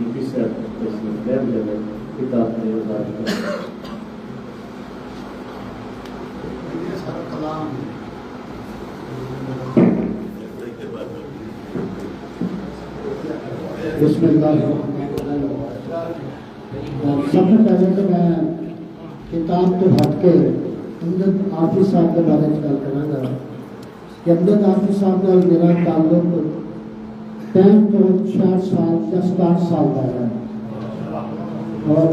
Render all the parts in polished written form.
DP साहब तशरीफ ले आए किताब ने सबसे पहले तो मैं किताब तो हट के अमजद आफिस साहब के बारे में गल करांगा कि अमजद आफिस साहब का मेरा ताल्लुक 65 तो 66 साल या 67 साल का है और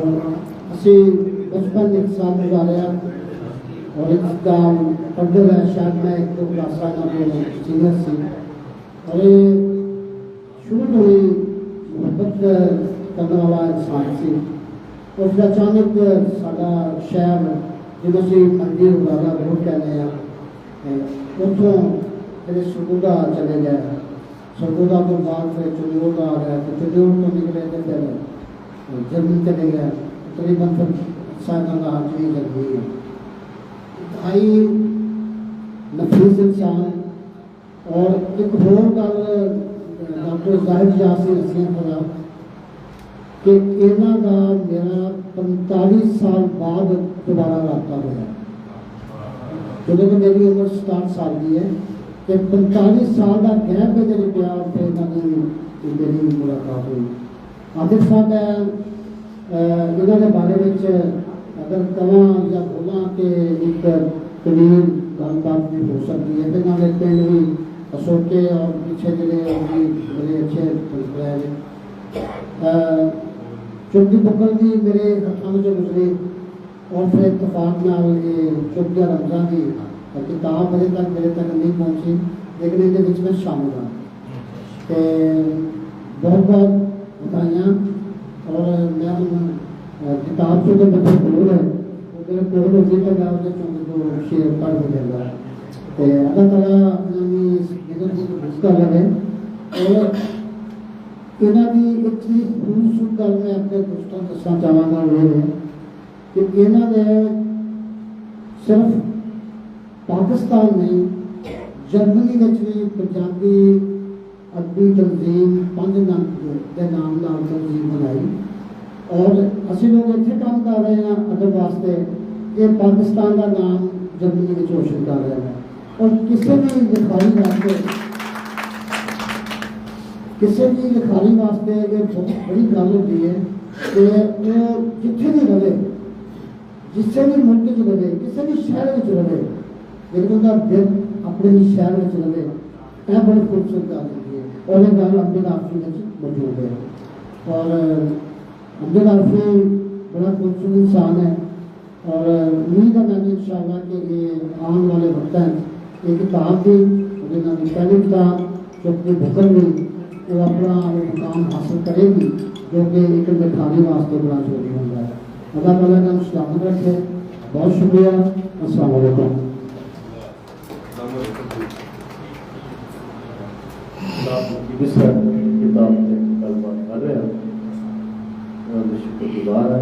असी बचपन एक साल गुजारे और इसका पढ़ते रहे शायद मैं एक दो क्लासा सीनियर सी और शुरू तो ही मोहब्बत करने वाला इंसान सी और फिर अचानक साडा शहर जिन्हों से मंदिर वाला रोड कहने उतों मेरे सरगोदा चले गए सरगोदा तो बाद फिर चंडियोड़ आ गया तो चंडियोड़ तो निकले तो फिर जर्मनी चले गए तकरीबन फिर साइना का आखिरी जर्मनी इंतहाई नफीस इंसान और एक होर गल डॉक्टर जाहिद यासिन हसीन होया कि इन्हों का मेरा 45 साल बाद दोबारा रबता होया जो कि मेरी उम्र 67 साल की है तो 45 साल का गैप है जो पिया तो मेरी मुलाकात हुई आदिफ साहब मैं इन्होंने बारे में अगर कहा या बोला कि एक कबीर गलबात भी हो सकती है फिर नाले पिंड भी असोके और पीछे जड़े बड़े अच्छे रहे चौकी बुकल भी मेरे हाथों से गुजरी और फिर इतफाक नाल चौकिया रमजा की किताब मेरे तक नहीं पहुँची लेकिन ये में शामिल हाँ तो बहुत बहुत बधाइयाँ और मैं किताब से जो बच्चे दूर है वो मेरे को होती तो मैं उसे जो शेयर पढ़ भी देगा तो अल्लाह ताला उसका लगे और इन्हों की एक चीज़ खूबसूरत गल मैं अपने दोस्तों दसना चाहूँगा वो है कि इन्होंने सिर्फ पाकिस्तान नहीं जर्मनी में भी पंजाबी अदबी तंजीम 5 नंग के नाम नाल तंजीम बनाई और असी लोग इतने काम कर रहे हैं अदब वास्ते ये पाकिस्तान का नाम जर्मनी में रोशन कर रहे हैं और किसी भी लिखाई वास्ते ये बहुत बड़ी गल होती है कि वो जिथे भी रहे जिसे भी मुल्क रहे किसी भी शहर में रहे लेकिन उनका दिल अपने ही शहर में रहे यह बड़ी खूबसूरत गल होती है और ये गल अमजद आरफी में मौजूद है और अमजद आरफी बड़ा खूबसूरत इंसान है और उम्मीद है मैंने इंशाअल्लाह कि ये आने वाले वक्त हैं एक किताब भी पहली किताब चौकी बुकल भी वो अपना मुकाम हासिल करेगी जो कि एक लिखाने वास्ते बड़ा जरूरी होता है अल्लाह ताला का सलामत रखे बहुत शुक्रिया अस्सलाम वालेकुम किताब में गलबात कर रहे हैं शुक्रगुजार है